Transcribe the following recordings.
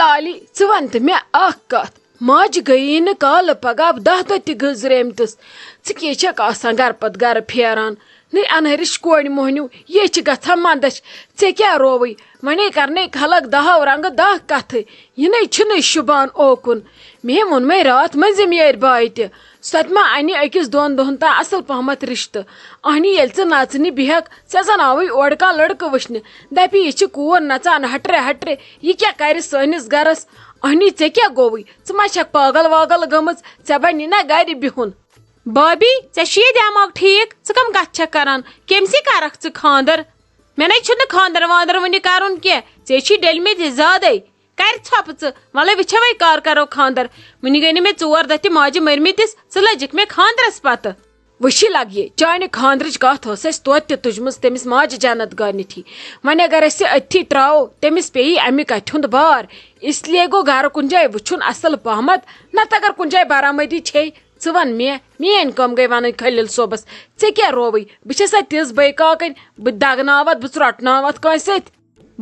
lolly ژٕ one تہٕ مےٚ اکھ کتھ ماجہِ گٔیی نہٕ کالہٕ پگاہ 10 دۄہ تہِ گُزریمتِس ژٕ کیٛاہ چھکھ آسان گرٕ پتہٕ گرٕ پھیران نٔے انہرِش کورِ موہنیو یے چھِ گژھان منٛدچھ ژےٚ کیٛاہ رووٕے وۄنۍ کرنے خلق 10 رنگہٕ 10 کتھٕ یِنَے چھُنہٕ شوٗبان اوکُن مے ووٚنمَے راتھ مٔنٛزِم یٲرۍ باے تہِ سۄ تہِ ما اَنہِ أکِس 2 دۄہن تام اصل پہمتھ رشتہٕ اہنی ییٚلہِ ژٕ نژنہِ بیہکھ ژےٚ زن آوٕے اورٕ کانٛہہ لڑکہٕ وٕچھنہِ دپہِ یہِ چھِ کوٗر نژان ہٹرِ ہٹرِ یہِ کیٛاہ کرِ سٲنِس گرس اہنی ژےٚ کیٛاہ گوٚوٕے ژٕ ما چھکھ پاگل واگل گٔمٕژ ژےٚ بنہِ نا گرِ بِہُن بابی ژےٚ چھُ یہِ دٮ۪ماغ ٹھیٖک ژٕ کم کتھ چھکھ کران کٔمۍسٕے کرکھ ژٕ خاندر مےٚ نَے چھُنہٕ خاندر واندر وُنہِ کرُن کینٛہہ ژےٚ چھُے ڈٔلمٕتۍ زیادَے کر ژھۄپہٕ ژٕ وَلَے وٕچھو وَے کر کرو خاندر وُنہِ گٔے نہٕ مےٚ 4 دۄہ تہِ ماجہِ مٔرمٕتِس ژٕ لٔجِکھ مےٚ خاندرس پتہٕ وٕچھی لگیے چانہِ خاندرٕچ کتھ ٲس اَسہِ توتہِ تہِ تُجمٕژ تٔمِس ماجہِ جنت گۄڈنیتھٕے وۄنۍ اگر أسۍ یہِ أتھی تراوو تٔمِس پیٚیہِ اَمہِ کتھِ ہُنٛد بار اس لیے گوٚو گرٕ کُنہِ جایہِ وٕچھُن اصل پہمتھ نتہٕ اگر کُنہِ جایہِ برآمدی چھے ژٕ وَن مےٚ میٲنۍ کٲم گٔے وَنٕنۍ خلیل صٲبس ژےٚ کیٛاہ رووٕے بہٕ چھَسا تِژھ بٔے کاکٕنۍ بہٕ دگناوتھ بہٕ ژرٛوٹناوتھ کٲنٛسہِ سۭتۍ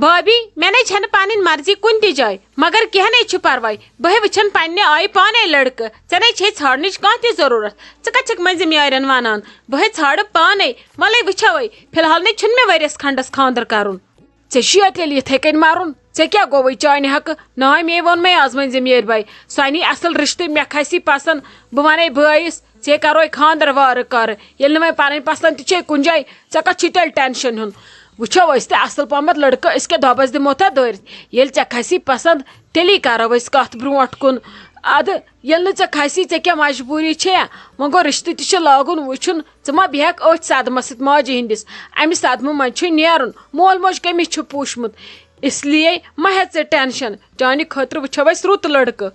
بابی مےٚ نَے چھنہٕ پنٕنۍ مرضی کُنہِ تہِ جایہِ مگر کینٛہہ نَے چھُ پرواے بہٕ وٕچھن پننہِ آیہِ پانے لڑکہٕ ژےٚ نَے چھے ژھانڈنٕچ کانٛہہ تہِ ضروٗرت ژٕ کتھ چھکھ مٔنٛزِم یارٮ۪ن ونان بہٕ ژھانڈٕ پانے وَلَے وٕچھو وَے فِلحال نَے چھُنہٕ مےٚ ؤرِیَس کھنڈس خاندر کرُن ژےٚ چھُیا تیٚلہِ یِتھَے کٔنۍ مرُن ژےٚ کیٛاہ گوٚوٕے چانہِ حقہٕ ناے مے ووٚنمَے آز مٔنٛزِم یٲرۍ باے سۄ اَنی اصل رشتہٕ مےٚ کھسی پسنٛد بہٕ وَنے بٲیِس ژےٚ کروے خاندر وارٕ کارٕ ییٚلہِ نہٕ وۄنۍ پنٕنۍ پسنٛد تہِ چھے کُنہِ جایہِ ژےٚ کتھ چھُے تیٚلہِ ٹینشن ہیوٚن وٕچھو أسۍ تہِ اصل پہمتھ لڑکہٕ أسۍ کیٛاہ دۄبس دِموتھا دٲرِتھ ییٚلہِ ژےٚ کھسی پسنٛد تیٚلی کرو أسۍ کتھ برونٛٹھ کُن ادٕ ییٚلہِ نہٕ ژےٚ کھسی ژےٚ کیٛاہ مجبوٗری چھے وۄنۍ گوٚو رشتہٕ تہِ چھُ لاگُن وٕچھُن ژٕ ما بیہکھ أتھۍ صدمس سۭتۍ ماجہِ ہِنٛدِس امہِ صدمہٕ منٛز چھُے نیرُن مول موج کٔمِس چھُ پوٗشمُت اس لیے ما ہےٚ ژٕ ٹینشن چانہِ خٲطرٕ وٕچھو أسۍ رُت لڑکہٕ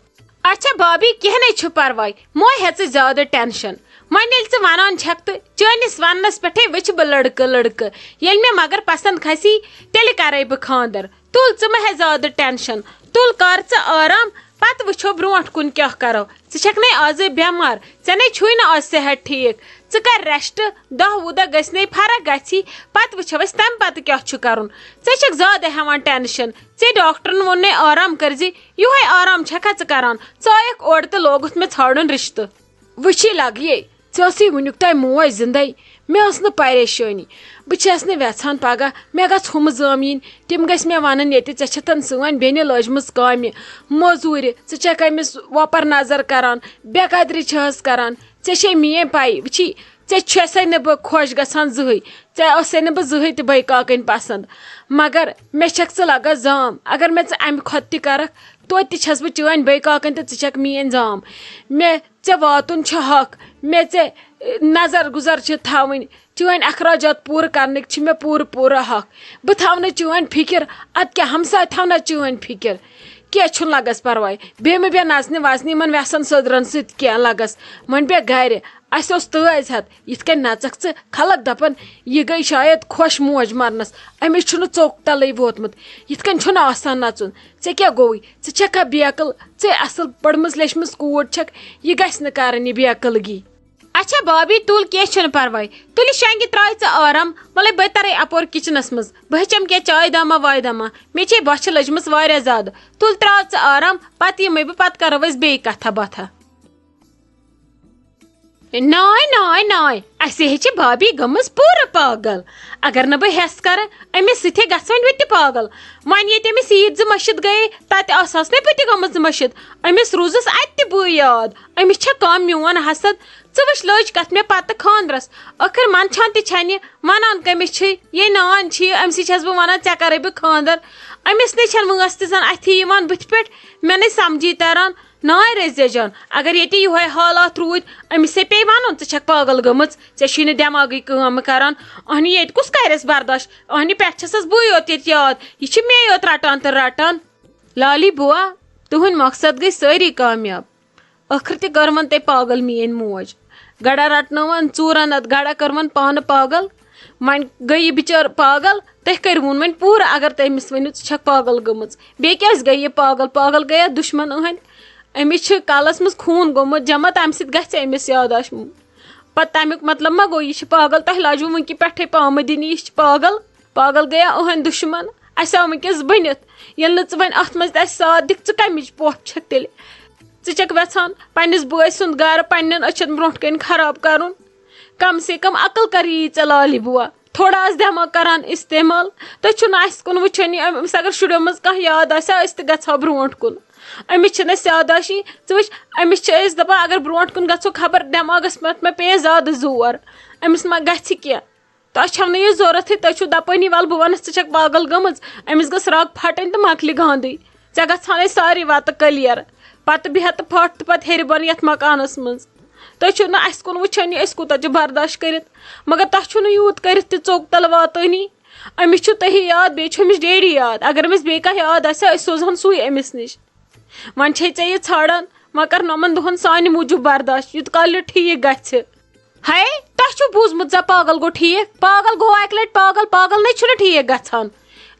اچھا بابی کینٛہہ نَے چھُ پرواے مہ ہےٚ ژٕ زیادٕ ٹینشن وۄنۍ ییٚلہِ ژٕ ونان چھکھ تہٕ چٲنِس وننس پٮ۪ٹھے وٕچھِ بہٕ لڑکہٕ ییٚلہِ مےٚ مگر پسنٛد کھسی تیٚلہِ کرے بہٕ خاندر تُل ژٕ مہ ہےٚ زیادٕ ٹینشن تُل کر ژٕ آرام پتہٕ وٕچھو برونٛٹھ کُن کیٛاہ کرو ژٕ چھکھ نے آزٕ بٮ۪مار ژےٚ نے چھُے نہٕ آز صحت ٹھیٖک ژٕ کر ریسٹ 10 وُہ دۄہ گژھِ فرق گژھی پتہٕ وٕچھو أسۍ تمہِ پتہٕ کیٛاہ چھُ کرُن ژےٚ چھکھ زیادٕ ہٮ۪وان ٹینشن ژےٚ ڈاکٹرن ووٚننے آرام کٔرزِ یِہوے آرام چھکھا ژٕ کران ژٕ آیکھ اورٕ تہٕ لوگُتھ مےٚ ژھانڈُن رشتہٕ وٕچھی لگیے ژےٚ ٲسٕے وُنیُک تام موج زِندَے مےٚ ٲس نہٕ پریشٲنی بہٕ چھَس نہٕ وٮ۪ژھان پگاہ مےٚ گژھِ ہُم زٲم یِنۍ تِم گژھِ مےٚ وَنٕنۍ ییٚتہِ ژےٚ چھَتھن سٲنۍ بیٚنہِ لٲجمٕژ کامہِ موزوٗرِ ژٕ چھکھ أمِس وۄپر نظر کران بے قدری چھہس کران ژےٚ چھے میٲنۍ پاے وٕچھی ژےٚ چھسے نہٕ بہٕ خۄش گژھان زٕہٕنۍ ژےٚ ٲسے نہٕ بہٕ زٕہٕنۍ تہِ بٔے کاکٕنۍ پسنٛد مگر مےٚ چھکھ ژٕ لگان زام اگر مےٚ ژٕ امہِ کھۄتہٕ تہِ کرکھ توتہِ تہِ چھس بہٕ چٲنۍ بٔے کاکٕنۍ تہٕ ژٕ چھکھ میٲنۍ زام مےٚ ژےٚ واتُن چھُ حق مےٚ ژےٚ نظر گُزر چھِ تھاوٕنۍ چٲنۍ اخراجات پوٗرٕ کرنٕکۍ چھِ مےٚ پوٗرٕ حق بہٕ تھاو نہٕ چٲنۍ فِکر ادٕ کیٛاہ ہمساے تھاو نہ چٲنۍ فِکر کینٛہہ چھُنہٕ لگس پرواے بیٚیہِ مہٕ بیٚہہ نژنہِ وژنہِ یِمن وٮ۪سن سٔدرن سۭتۍ کینٛہہ لگس وۄنۍ بیٚہہ گرِ اَسہِ اوس تٲزۍ ہٮ۪تھ یِتھ کٔنۍ نژکھ ژٕ خلق دپن یہِ گٔے شاید خۄش موج مرنس أمِس چھُنہٕ ژوٚک تلٕے ووتمُت یِتھ کٔنۍ چھُنہٕ آسان نژُن ژےٚ کیٛاہ گوٚوٕے ژٕ چھکھا بیقل ژٕ اصل پٔرمٕژ لیچھمٕژ کوٗر چھکھ یہِ گژھِ نہٕ کرٕنۍ یہِ بیقلگی اچھا بابی تُل کینٛہہ چھُنہٕ پرواے تُلہِ شنگہِ ترٛاے ژٕ آرام وَلے بہٕ ترے اپور کِچنس منٛز بہٕ ہیٚچھم کینٛہہ چاے داما واے داما مےٚ چھے بۄچھِ لٔجمٕژ واریاہ زیادٕ تُل ترٛاو ژٕ آرام پتہٕ یِمے بہٕ پتہٕ کرو أسۍ بیٚیہِ کتھا باتھا ناے اَسے چھِ بابی گٔمٕژ پوٗرٕ پاگل اگر نہٕ بہٕ ہٮ۪س کرٕ أمِس سۭتۍ گژھِ وۄنۍ بہٕ تہِ پاگل وۄنۍ ییٚتہِ أمِس عیٖد 2 مٔشِد گٔیے تتہِ آسہس نے بہٕ تہِ گٔمٕژ مٔشِد أمِس روٗزٕس اتہِ تہِ بہٕ یاد أمِس چھا کانٛہہ میون حسد ژٕ وٕچھ لٔج کتھ مےٚ پتہٕ خاندرس ٲخٕر منٛدچھان تہِ چھنہِ ونان کٔمِس چھِ یے نان چھِ أمسٕے چھس بہٕ ونان ژےٚ کرے بہٕ خاندر أمِس نے چھنہٕ وٲنٛس تہِ زن اتھی یِوان بٕتھِ پٮ۪ٹھ مےٚ نَے سمجھی تران ناے رٔزیا جان اگر ییٚتہِ یِہوے حالات روٗدۍ أمِسے پیٚیہِ وَنُن ژٕ چھکھ پاگل گٔمٕژ ژےٚ چھُے نہٕ دٮ۪ماغٕے کٲم کران اہنی ییٚتہِ کُس کرٮ۪س برداشت اہنی پٮ۪ٹھ چھسس بٕے یوت ییٚتہِ یاد یہِ چھِ مے یوت رٹان تہٕ رٹان لالی بُوا تُہنٛدۍ مقصد گٔے سٲری کامیاب ٲخٕر تہِ کٔرون تۄہہِ پاگل میٲنۍ موج گڑا رٹنٲون ژوٗرن اتھ گڑا کٔرون پانہٕ پاگل وۄنۍ گٔے یہِ بِچٲر پاگل تُہۍ کٔرۍوُن وۄنۍ پوٗرٕ اگر تُہۍ أمِس ؤنِو ژٕ چھکھ پاگل گٔمٕژ بیٚیہِ کیٛازِ گٔے یہِ پاگل گٔیا دُشمن أہنٛدۍ أمِس چھُ کلس منٛز خوٗن گوٚمُت جمع تمہِ سۭتۍ گژھِ أمِس یاداشت پتہٕ تمیُک مطلب ما گوٚو یہِ چھِ پاگل تۄہہِ لجوٕ وٕنکہِ پٮ۪ٹھے پامہٕ دِنہِ یہِ چھِ پاگل گٔیا أہنٛدۍ دُشمن اَسہِ آو وٕنکٮ۪س بٔنِتھ ییٚلہِ نہٕ ژٕ وۄنۍ اَتھ منٛز تہِ اَسہِ ساتھ دِکھ ژٕ کَمِچ پۄپھ چھَکھ تیٚلہِ ژٕ چھَکھ وٮ۪ژھان پنٛنِس بٲے سُنٛد گَرٕ پنٛنٮ۪ن أچھَن برونٛٹھ کَنۍ خراب کَرُن کم سے کم عقل کر یی ژےٚ لالی بُوا تھوڑا آسہِ دٮ۪ماغ کَران اِستعمال تُہۍ چھُو نہٕ اَسہِ کُن وٕچھٲنی أمِس اگر شُریو منٛز کانٛہہ یاد آسہِ ہا أسۍ تہِ گژھٕ ہاو برونٛٹھ کُن أمِس چھِنہٕ أسۍ یاداشی ژٕ وٕچھ أمِس چھِ أسۍ دَپان اگر برونٛٹھ کُن گژھو خبر دٮ۪ماغَس پٮ۪ٹھ مےٚ پیٚیہِ زیادٕ زور أمِس ما گژھِ کینٛہہ تۄہہِ چھو نہٕ یہِ ضوٚرَتھٕے تُہۍ چھُو دَپٲنی وَلہٕ بہٕ وَنَس ژٕ چھَکھ پاگل گٔمٕژ أمِس گٔژھ رَگ پھَٹٕنۍ تہٕ مۄکلہِ گاندٕے ژےٚ گژھان أسۍ ساری وَتہٕ کٔلیر پَتہٕ بیٚہہ تہٕ پھَٹ تہٕ پَتہٕ ہیٚرِ بۄن یَتھ مکانَس منٛز تُہۍ چھُو نہٕ اَسہِ کُن وٕچھٲنی أسۍ کوٗتاہ چھِ برداش کٔرِتھ مگر تۄہہِ چھُو نہٕ یوٗت کٔرِتھ تہِ ژوٚک تَلہٕ واتٲنی أمِس چھُ تُہی یاد بیٚیہِ چھُ أمِس ڈیڈی یاد اگر أمِس بیٚیہِ کانٛہہ یاد آسہِ ہا أسۍ سوزہون سُے أمِس نِش وۄنۍ چھے ژےٚ یہِ ژھانڈان وۄنۍ کَر نۄمَن دۄہَن سانہِ موٗجوٗب برداش یوٗت کال یہِ ٹھیٖک گژھِ ہے تۄہہِ چھُو بوٗزمُت ژےٚ پاگل گوٚو ٹھیٖک پاگل گوٚو اَکہِ لَٹہِ پاگل نَے چھُنہٕ ٹھیٖک گژھان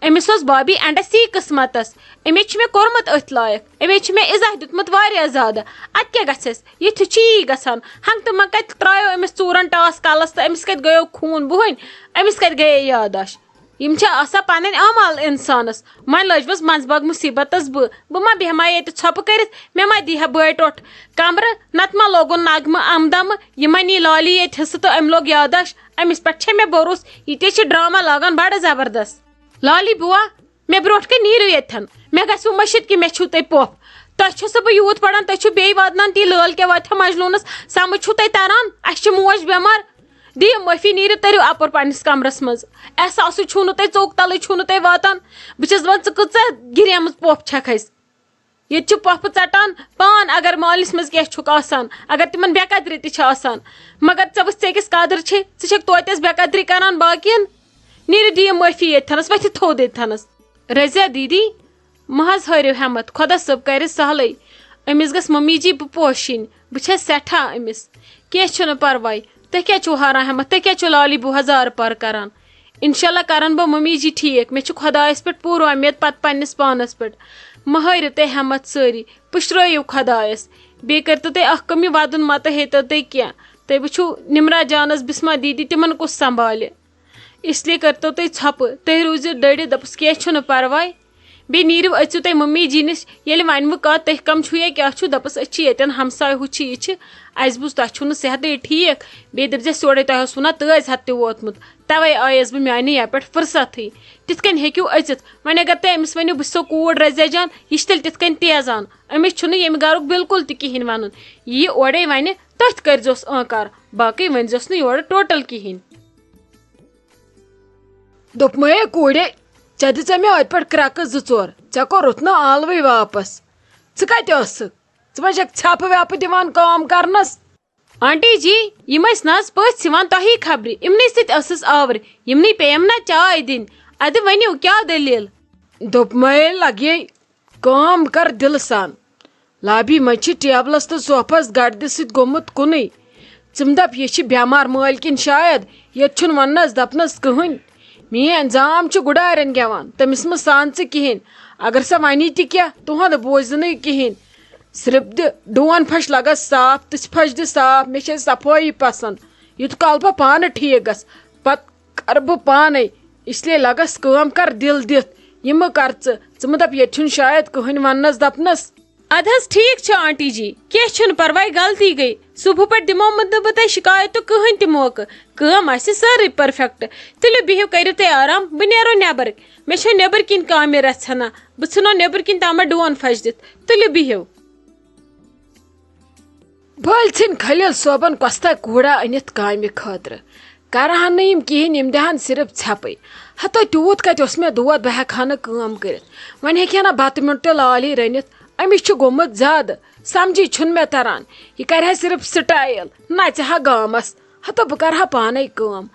أمِس اوس بابی اٮ۪نڈَسی قٕسمَتَس أمے چھُ مےٚ کوٚرمُت أتھۍ لایق أمے چھُ مےٚ عزت دیُتمُت واریاہ زیادٕ اَدٕ کیٛاہ گژھٮ۪س یِتھِ چھُ یی گژھان ہنٛگ تہٕ منٛگ کَتہِ ترٛایو أمِس ژوٗرَن ٹاس کَلَس تہٕ أمِس کَتہِ گٔیو خوٗن بوہٕنۍ أمِس کَتہِ گٔیے یاداش یِم چھِ آسان پَنٕنۍ اعمال اِنسانَس وۄنۍ لٔجمٕژ منٛزباگ مُصیٖبتَس بہٕ ما بیٚہما ییٚتہِ ژھۄپہٕ کٔرِتھ مےٚ ما دی ہا بٲے ٹوٹھ کَمرٕ نَتہٕ ما لوگُن نغمہٕ اَمدَمہٕ یہِ ما نی لالی ییٚتہِ حِصہٕ تہٕ أمۍ لوگ یاداش أمِس پٮ۪ٹھ چھےٚ مےٚ بروس یہِ تہِ چھِ ڈرٛاما لاگان بَڑٕ زبردست لالی بُوا مےٚ برونٛٹھ کَنۍ نیٖرِو ییٚتھٮ۪ن مےٚ گژھِوٕ مٔشِد کہِ مےٚ چھُو تۄہہِ پۄپھ تۄہہِ چھُسہٕ بہٕ یوٗت پَران تُہۍ چھُو بیٚیہِ واتناوان تی لٲل کیٛاہ واتہِ ہا مجنوٗنَس سَمٕجھ چھُو تۄہہِ تَران اَسہِ چھِ موج بٮ۪مار دِیِو معٲفی نیٖرِو تٔرِو اَپور پنٛنِس کَمرَس منٛز احساسٕے چھُو نہٕ تۄہہِ ژوٚک تَلٕے چھُو نہٕ تۄہہِ واتان بہٕ چھَس دَپان ژٕ کۭژاہ گِریمٕژ پۄپھ چھَکھ اَسہِ ییٚتہِ چھِ پۄپھٕ ژَٹان پان اگر مٲلِس منٛز کینٛہہ چھُکھ آسان اگر تِمَن بے قدری تہِ چھِ آسان مگر ژےٚ وٕچھ ژےٚ کِس قدٕر چھے ژٕ چھَکھ توتہِ بے قدری کَران باقیَن نیٖرِو دِیِو معٲفی ییٚتھٮ۪نَس ؤتھِو تھوٚد ییٚتھٮ۪نَس رضیا دیٖدی مہ حظ ہٲرِو ہٮ۪مت خۄدا صٲب کَرِ سہلٕے أمِس گٔژھ مٔمی جی بہٕ پوشِنۍ بہٕ چھَس سٮ۪ٹھاہ أمِس کینٛہہ چھُنہٕ پَرواے تُہۍ کیٛازِ چھُو ہاران ہٮ۪مت تُہۍ کیٛازِ چھُو لالی بوٗ ہزارٕ پَر کَران اِنشاء اللہ کَرَن بہٕ مٔمی جی ٹھیٖک مےٚ چھُ خۄدایَس پٮ۪ٹھ پوٗرٕ اُمید پَتہٕ پنٛنِس پانَس پٮ۪ٹھ مہ ہٲرِو تُہۍ ہٮ۪مت سٲری پُشرٲیِو خۄدایَس بیٚیہِ کٔرۍتو تُہۍ اَکھ کٲم یہِ وَدُن مَتہٕ ہیٚتو تُہۍ کینٛہہ تُہۍ وٕچھِو نِمرا جانَس بِسما دیٖدی تِمَن کُس سنٛبھالہِ اِسلیے کٔرۍتو تُہۍ ژھۄپہٕ تُہۍ روٗزِو ڈٔرِتھ دوٚپُس کینٛہہ چھُنہٕ پَرواے بیٚیہِ نیٖرِو أژِو تُہۍ مٔمی جی نِش ییٚلہِ وَنوٕ کَتھ تُہۍ کَم چھُو یا کیٛاہ چھُو دَپَس أسۍ چھِ ییٚتٮ۪ن ہمساے ہُہ چھِ یہِ چھِ اَسہِ بوٗز تۄہہِ چھُو نہٕ صحتٕے ٹھیٖک بیٚیہِ دٔپزٮ۪س یورَے تۄہہِ اوسوُ نا تٲزۍ ہَتھ تہِ ووتمُت تَوَے آیَس بہٕ میٛانہِ یَپہِ پٮ۪ٹھ فٕرسَتھٕے تِتھ کٔنۍ ہیٚکِو أژِتھ وۄنۍ اگر تُہۍ أمِس ؤنِو بہٕ چھِسو کوٗر رضیا جان یہِ چھِ تیٚلہِ تِتھ کٔنۍ تیزان أمِس چھُنہٕ ییٚمہِ گَرُک بِلکُل تہِ کِہیٖنۍ وَنُن یہِ اورَے وَنہِ تٔتھۍ کٔرۍزیوس ٲنکار باقٕے ؤنۍزیوس نہٕ یورٕ ٹوٹَل کِہیٖنۍ دوٚپمَے کوٗرے ژےٚ دِژے مےٚ أتۍ پٮ۪ٹھ کرٛٮ۪کہٕ 2-4 ژےٚ کوٚرُتھ نہٕ آلوٕے واپَس ژٕ کَتہِ ٲسٕکھ ژٕ ما چھَکھ ژھٮ۪پہٕ وٮ۪پہٕ دِوان کٲم کَرنَس آنٹی جی یِم ٲسۍ نہ حظ پٔژھۍ یِوان تۄہی خبرِ یِمنٕے سۭتۍ ٲسٕس آوٕر یِمنٕے پیٚیَم نا چاے دِنۍ اَدٕ ؤنِو کیٛاہ دٔلیٖل دوٚپمَے لَگے کٲم کَر دِلہٕ سان لابی منٛز چھِ ٹیبلَس تہٕ صوفَس گردِ سۭتۍ گوٚمُت کُنُے ژٕم دَپ یہِ چھِ بٮ۪مار مٲلۍ کِنۍ شاید ییٚتہِ چھُنہٕ وَننَس دَپنَس کٕہٕنۍ میٛٲنۍ زام چھُ گُڈارٮ۪ن گٮ۪وان تٔمِس مہٕ سان ژٕ کِہیٖنۍ اگر سۄ وَنی تہِ کینٛہہ تُہُنٛد بوٗزِ نہٕ کِہیٖنۍ صرف دِ ڈوٗن پھش لَگس صاف تِژھ پھش دِ صاف مےٚ چھےٚ صفٲیی پَسنٛد یوٗت کال بہٕ پانہٕ ٹھیٖک گژھٕ پَتہٕ کَرٕ بہٕ پانَے اِسلیے لَگس کٲم کَر دِل دِتھ یہِ مہٕ کَر ژٕ مہٕ دَپ ییٚتہِ چھُنہٕ شاید کٕہٕنۍ وَننَس دَپنَس اَدٕ حظ ٹھیٖک چھُ آنٹی جی کینٛہہ چھُنہٕ پَرواے غلطی گٔے صُبحہٕ پٮ۪ٹھ دِمو نہٕ بہٕ تۄہہِ شِکایتُک کٕہٕنۍ تہِ موقعہٕ کٲم آسہِ سٲرٕے پٔرفٮ۪کٹ تُلِو بِہِو کٔرِو تُہۍ آرام بہٕ نیرو نٮ۪بر مےٚ چھو نٮ۪بٕرۍ کِنۍ کامہِ رَژھ ژھٮ۪نا بہٕ ژھٕنو نٮ۪بٕرۍ کِنۍ تامَتھ ڈوٗن پھش دِتھ تُلِو بِہِو بٔلۍ ژھٕنۍ خلیٖل صٲبَن کۄستاے کوٗڑا أنِتھ کامہِ خٲطرٕ کَرٕہَن نہٕ یِم کِہیٖنۍ یِم دِہَن صرف ژھٮ۪پٕے ہَتو تیوٗت کَتہِ اوس مےٚ دود بہٕ ہٮ۪کہٕ ہا نہٕ کٲم کٔرِتھ وۄنۍ ہیٚکہِ ہا نہ بَتہٕ میوٚنٛڈ تہِ لالی رٔنِتھ أمِس چھُ گوٚمُت زیادٕ سَمجھی چھُنہٕ مےٚ تَران یہِ کَرِ ہا صرف سِٹایِل نَژِ ہا گامَس ہَتو بہٕ کَرٕ ہا پانَے کٲم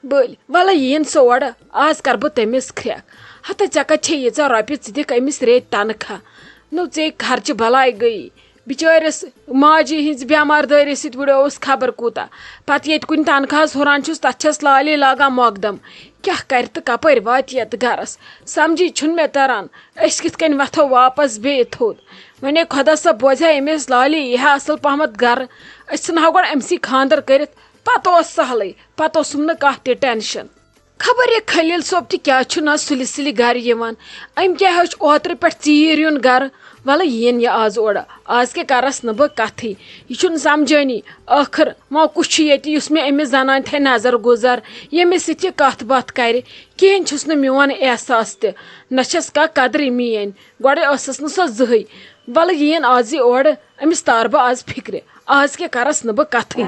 بٔلۍ وَلہٕ یِیِن سُہ اورٕ آز کَرٕ بہٕ تٔمِس کھرٛٮ۪کھ ہَتو ژےٚ کَتہِ چھے ییٖژاہ رۄپیہِ ژٕ دِکھ أمِس رٮ۪تۍ تنخواہ نو ژے خرچہِ بَلاے گٔیی بِچٲرِس ماجی ہِنٛزِ بٮ۪مار دٲری سۭتۍ وُڈیووُس خبر کوٗتاہ پَتہٕ ییٚتہِ کُنہِ تنخواہَس ہُران چھُس تَتھ چھَس لالی لاگان مۄقدم کیٛاہ کَرِ تہٕ کَپٲرۍ واتہِ یَتھ گَرَس سَمجھی چھُنہٕ مےٚ تَران أسۍ کِتھ کٔنۍ وۄتھو واپَس بیٚیہِ تھوٚد وۄنۍ خۄدا صٲب بوزِ ہا أمِس لالی یی ہا اَصٕل پَہمَتھ گَرٕ أسۍ ژھٕنہو گۄڈٕ أمسٕے خاندَر کٔرِتھ پَتہٕ اوس سہلٕے پَتہٕ اوسُم نہٕ کانٛہہ تہِ ٹٮ۪نشَن خبر یہ خلیل صوب تہ کیا سلی سلی گھر یوان ام کیا ہچ اوتر پہ ژیر یون گھر ولہ ین یہ آز اور آز کے کرس نہ بہ کتھی یہ سمجھانی آخر موقع یہ اس میں امس زنان تھے نظر گزر یمس ست یہ کت بات کر کہین چھس نہ میون احساس تہ نہ چھس کا قدر مین گوڑے ٲسٕس نہ سۄ زٕہٕے ولہ ین آز یہ اور امس تار بہ آز فکر آز کے کرس نہ بہ کتھی